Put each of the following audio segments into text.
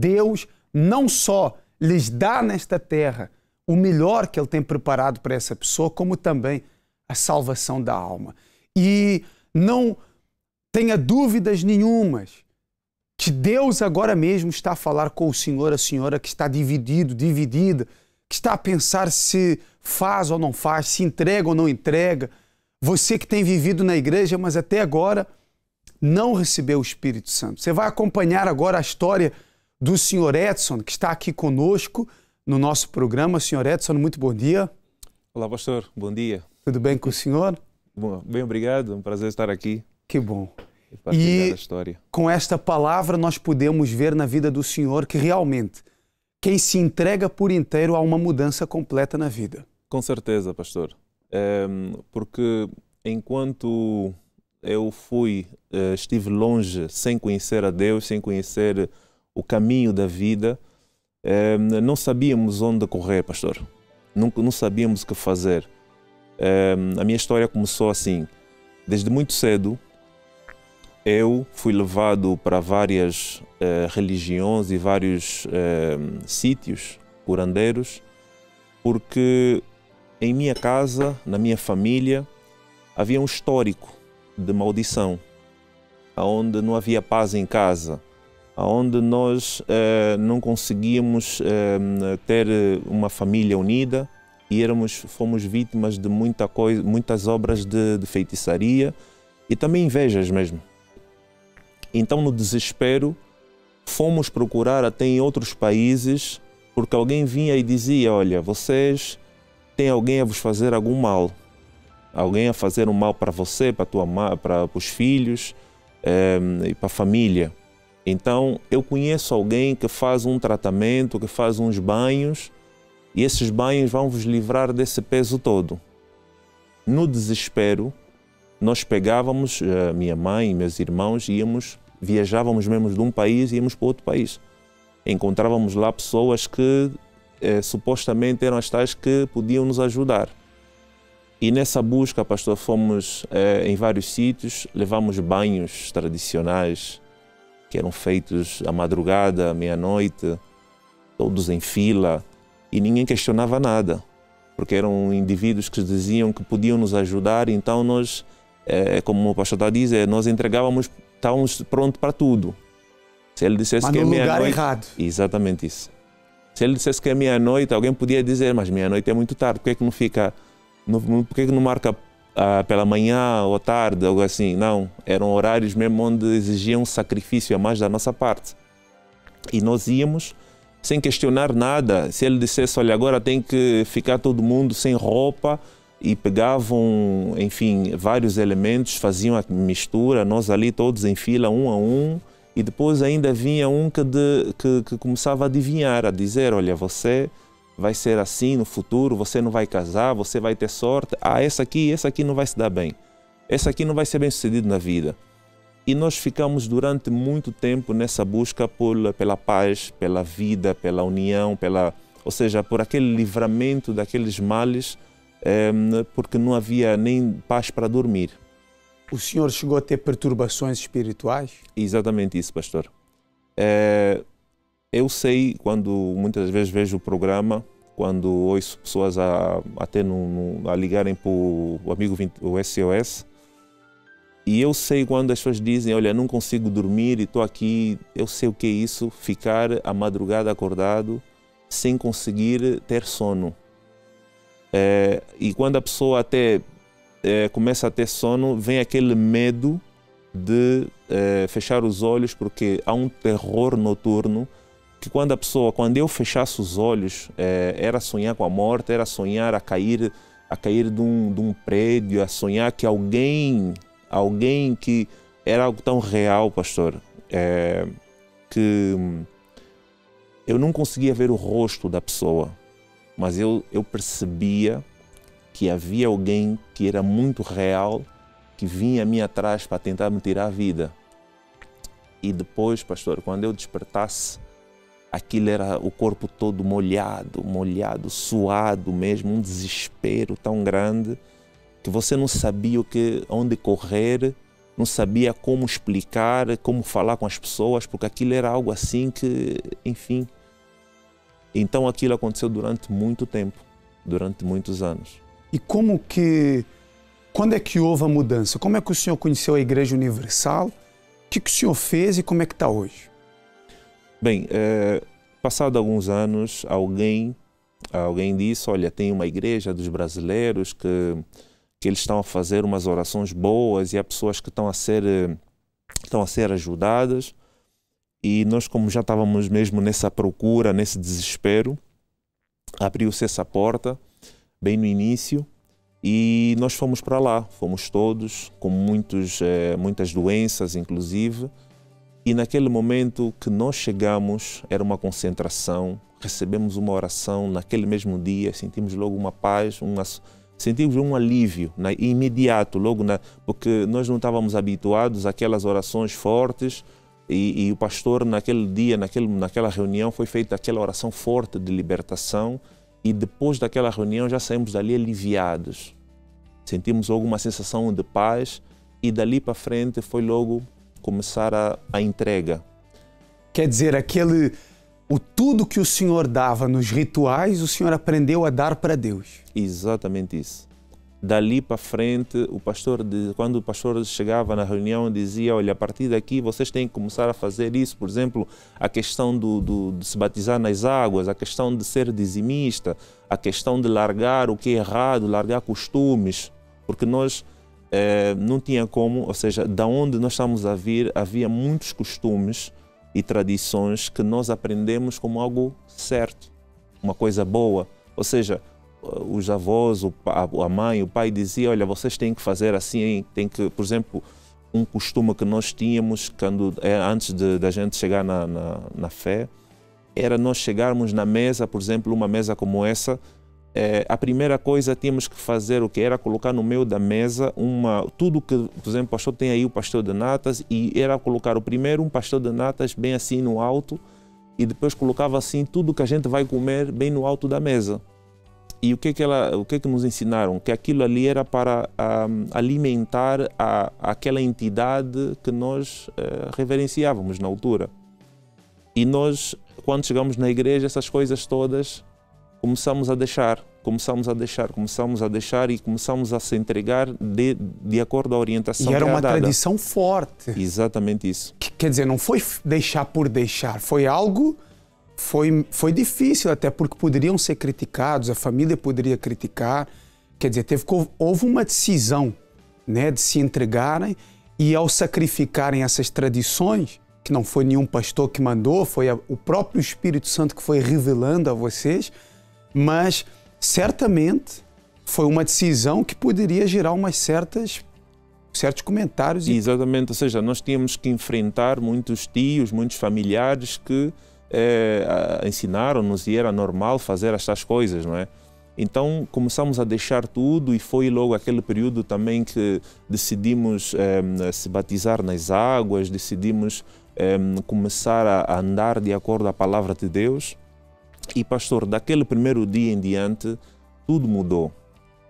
Deus não só lhes dá nesta terra o melhor que Ele tem preparado para essa pessoa, como também a salvação da alma. E não tenha dúvidas nenhumas que Deus agora mesmo está a falar com o senhor, a senhora que está dividida, que está a pensar se faz ou não faz, se entrega ou não entrega. Você que tem vivido na igreja, mas até agora não recebeu o Espírito Santo. Você vai acompanhar agora a história do senhor Edson, que está aqui conosco no nosso programa. Senhor Edson, muito bom dia. Olá, pastor. Bom dia. Tudo bem com o senhor? Bom, bem, obrigado. É um prazer estar aqui. Que bom. E partilhar a história. Com esta palavra nós podemos ver na vida do senhor que realmente quem se entrega por inteiro há uma mudança completa na vida. Com certeza, pastor. Porque enquanto eu estive longe, sem conhecer a Deus, sem conhecer o caminho da vida, não sabíamos onde correr, pastor. Não sabíamos o que fazer. A minha história começou assim. Desde muito cedo, eu fui levado para várias religiões e vários sítios curandeiros, porque em minha casa, na minha família, havia um histórico de maldição, onde não havia paz em casa, onde nós não conseguíamos ter uma família unida e fomos vítimas de muitas obras de feitiçaria e também invejas mesmo. Então, no desespero, fomos procurar até em outros países, porque alguém vinha e dizia: olha, vocês têm alguém a vos fazer algum mal, alguém a fazer um mal para você, para tua mãe, para os filhos e para a família. Então, eu conheço alguém que faz um tratamento, que faz uns banhos, e esses banhos vão vos livrar desse peso todo. No desespero, nós pegávamos, minha mãe e meus irmãos, viajávamos mesmo de um país e íamos para outro país. Encontrávamos lá pessoas que supostamente eram as tais que podiam nos ajudar. E nessa busca, pastor, fomos em vários sítios, levamos banhos tradicionais que eram feitos à madrugada, à meia-noite, todos em fila, e ninguém questionava nada, porque eram indivíduos que diziam que podiam nos ajudar. Então nós, como o pastor está a dizer, nós entregávamos, estávamos prontos para tudo. Se ele dissesse que é meia-noite... Mas no lugar errado. Exatamente isso. Se ele dissesse que é meia-noite, alguém podia dizer: mas meia-noite é muito tarde, por que não fica... Por que não marca pela manhã ou tarde, algo assim? Não, eram horários mesmo onde exigiam um sacrifício a mais da nossa parte. E nós íamos sem questionar nada. Se ele dissesse: olha, agora tem que ficar todo mundo sem roupa, e pegavam, enfim, vários elementos, faziam a mistura, nós ali todos em fila, um a um, e depois ainda vinha um que começava a adivinhar, a dizer: olha, você vai ser assim no futuro, você não vai casar, você vai ter sorte, essa aqui não vai se dar bem, essa aqui não vai ser bem sucedido na vida. E nós ficamos durante muito tempo nessa busca pela paz, pela vida, pela união, ou seja, por aquele livramento daqueles males, porque não havia nem paz para dormir. O senhor chegou a ter perturbações espirituais? Exatamente isso, pastor. Eu sei, quando muitas vezes vejo o programa, quando ouço pessoas a ligarem para o amigo o SOS, e eu sei quando as pessoas dizem: olha, não consigo dormir e estou aqui, eu sei o que é isso, ficar a madrugada acordado sem conseguir ter sono. E quando a pessoa até começa a ter sono, vem aquele medo de fechar os olhos, porque há um terror noturno que quando eu fechasse os olhos, era sonhar com a morte, era sonhar a cair de um prédio, a sonhar que alguém que era algo tão real, pastor, que eu não conseguia ver o rosto da pessoa, mas eu percebia que havia alguém que era muito real, que vinha a mim atrás para tentar me tirar a vida. E depois, pastor, quando eu despertasse, aquilo era o corpo todo molhado, suado mesmo, um desespero tão grande que você não sabia onde correr, não sabia como explicar, como falar com as pessoas, porque aquilo era algo assim que, enfim. Então aquilo aconteceu durante muito tempo, durante muitos anos. E quando é que houve a mudança? Como é que o senhor conheceu a Igreja Universal? O que o senhor fez e como é que está hoje? Bem, passado alguns anos, alguém disse, olha, tem uma igreja dos brasileiros que eles estão a fazer umas orações boas e há pessoas que estão a ser ajudadas. E nós, como já estávamos mesmo nessa procura, nesse desespero, abriu-se essa porta bem no início e nós fomos para lá. Fomos todos, com muitas doenças, inclusive. E naquele momento que nós chegamos, era uma concentração, recebemos uma oração naquele mesmo dia, sentimos logo uma paz, sentimos um alívio imediato, porque nós não estávamos habituados àquelas orações fortes e o pastor naquele dia, naquela reunião, foi feita aquela oração forte de libertação e depois daquela reunião já saímos dali aliviados. Sentimos logo uma sensação de paz e dali para frente foi logo começar a entrega. Quer dizer, tudo que o senhor dava nos rituais, o senhor aprendeu a dar para Deus. Exatamente isso. Dali para frente, quando o pastor chegava na reunião, dizia, olha, a partir daqui vocês têm que começar a fazer isso. Por exemplo, a questão de se batizar nas águas, a questão de ser dizimista, a questão de largar o que é errado, largar costumes, porque nós não tinha como, ou seja, da onde nós estamos a vir, havia muitos costumes e tradições que nós aprendemos como algo certo, uma coisa boa. Ou seja, os avós, a mãe, o pai dizia, olha, vocês têm que fazer assim, por exemplo, um costume que nós tínhamos antes da gente chegar na fé, era nós chegarmos na mesa, por exemplo, uma mesa como essa, a primeira coisa tínhamos que fazer o que era colocar no meio da mesa tudo que, por exemplo, o pastor tem aí o pastel de natas e era colocar primeiro um pastel de natas bem assim no alto e depois colocava assim tudo que a gente vai comer bem no alto da mesa. E o que que nos ensinaram? Que aquilo ali era para alimentar aquela entidade que nós reverenciávamos na altura. E nós, quando chegamos na igreja, essas coisas todas começamos a deixar e começamos a se entregar de acordo à orientação que era dada. E era uma tradição forte. Exatamente isso. Quer dizer, não foi deixar por deixar, foi algo... Foi difícil, até porque poderiam ser criticados, a família poderia criticar. Quer dizer, houve uma decisão, né, de se entregarem e ao sacrificarem essas tradições, que não foi nenhum pastor que mandou, foi o próprio Espírito Santo que foi revelando a vocês, mas certamente foi uma decisão que poderia gerar certos comentários. Exatamente, ou seja, nós tínhamos que enfrentar muitos tios, muitos familiares que ensinaram-nos e era normal fazer estas coisas, não é? Então começamos a deixar tudo e foi logo aquele período também que decidimos se batizar nas águas, decidimos começar a andar de acordo com a palavra de Deus. E pastor, daquele primeiro dia em diante, tudo mudou.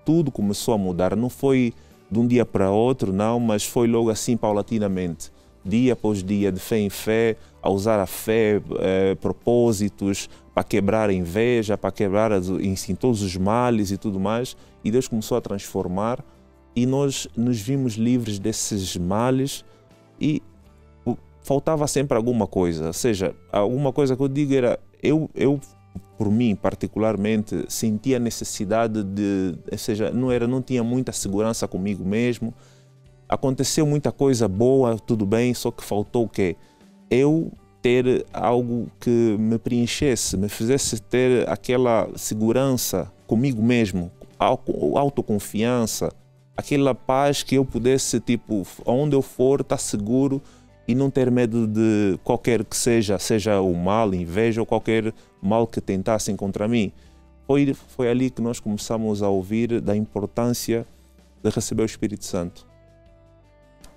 Tudo começou a mudar. Não foi de um dia para outro, não, mas foi logo assim paulatinamente. Dia após dia, de fé em fé, a usar a fé, propósitos para quebrar a inveja, para quebrar todos os males e tudo mais. E Deus começou a transformar e nós nos vimos livres desses males e faltava sempre alguma coisa. Ou seja, alguma coisa que eu digo era, eu por mim particularmente, sentia a necessidade ou seja, não tinha muita segurança comigo mesmo. Aconteceu muita coisa boa, tudo bem, só que faltou o quê? Eu ter algo que me preenchesse, me fizesse ter aquela segurança comigo mesmo, autoconfiança, aquela paz que eu pudesse, onde eu for, estar seguro e não ter medo de qualquer que seja o mal, inveja ou qualquer mal que tentassem contra mim. Foi ali que nós começamos a ouvir da importância de receber o Espírito Santo.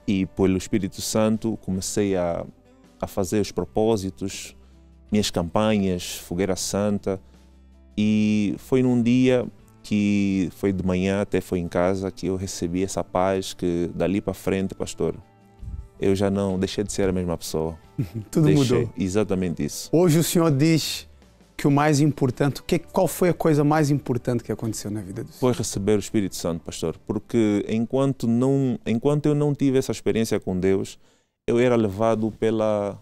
E pelo Espírito Santo comecei a fazer os propósitos, minhas campanhas, Fogueira Santa. E foi num dia que foi de manhã, até foi em casa, que eu recebi essa paz que dali para frente, pastor, eu já não deixei de ser a mesma pessoa. Tudo mudou. Exatamente isso. Hoje o senhor diz que o mais importante, qual foi a coisa mais importante que aconteceu na vida do senhor? Foi receber o Espírito Santo, pastor, porque enquanto eu não tive essa experiência com Deus, eu era levado pela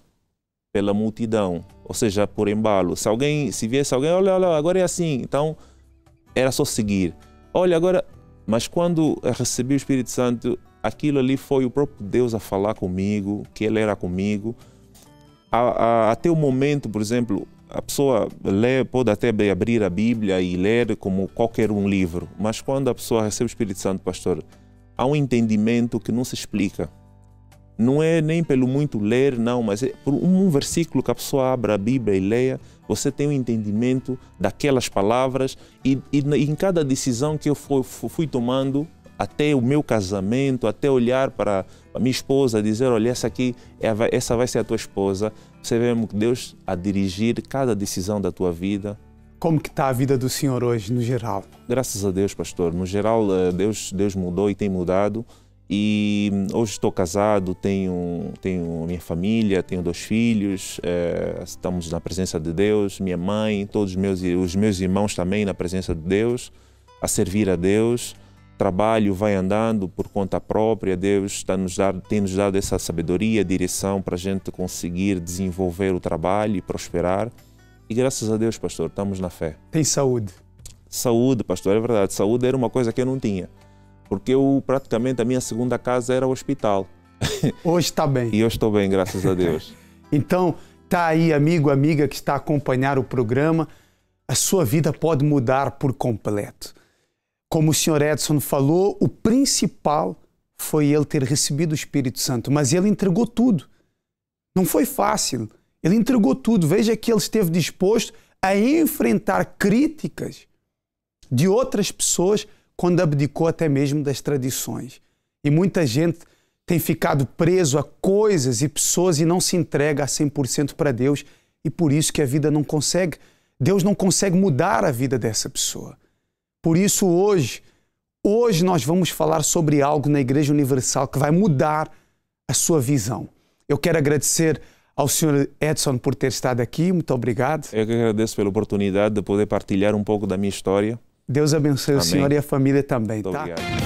multidão, ou seja, por embalo. Se viesse alguém, olha, agora é assim, então era só seguir. Olha, agora... Mas quando eu recebi o Espírito Santo, aquilo ali foi o próprio Deus a falar comigo, que Ele era comigo. Até o momento, por exemplo, a pessoa pode até abrir a Bíblia e ler como qualquer um livro, mas quando a pessoa recebe o Espírito Santo, pastor, há um entendimento que não se explica. Não é nem pelo muito ler, não, mas é por um versículo que a pessoa abra a Bíblia e leia, você tem um entendimento daquelas palavras e em cada decisão que eu fui tomando, até o meu casamento, até olhar para a minha esposa, dizer, olha, essa vai ser a tua esposa, você vê Deus a dirigir cada decisão da tua vida. Como que está a vida do senhor hoje, no geral? Graças a Deus, pastor. No geral, Deus mudou e tem mudado. E hoje estou casado, tenho minha família, tenho 2 filhos, estamos na presença de Deus, minha mãe, todos os meus irmãos também na presença de Deus, a servir a Deus. Trabalho vai andando por conta própria, Deus tem nos dado essa sabedoria, direção para a gente conseguir desenvolver o trabalho e prosperar. E graças a Deus, pastor, estamos na fé. Tem saúde? Saúde, pastor, é verdade. Saúde era uma coisa que eu não tinha. Porque praticamente a minha segunda casa era o hospital. Hoje está bem. E eu estou bem, graças a Deus. Então, está aí, amigo, amiga que está a acompanhar o programa, a sua vida pode mudar por completo. Como o senhor Edson falou, o principal foi ele ter recebido o Espírito Santo, mas ele entregou tudo. Não foi fácil. Ele entregou tudo. Veja que ele esteve disposto a enfrentar críticas de outras pessoas quando abdicou até mesmo das tradições. E muita gente tem ficado preso a coisas e pessoas e não se entrega a 100% para Deus, e por isso que a vida não consegue, Deus não consegue mudar a vida dessa pessoa. Por isso hoje nós vamos falar sobre algo na Igreja Universal que vai mudar a sua visão. Eu quero agradecer ao Sr. Edson por ter estado aqui, muito obrigado. Eu que agradeço pela oportunidade de poder partilhar um pouco da minha história. Deus abençoe. Amém. O senhor e a família também. Muito obrigado.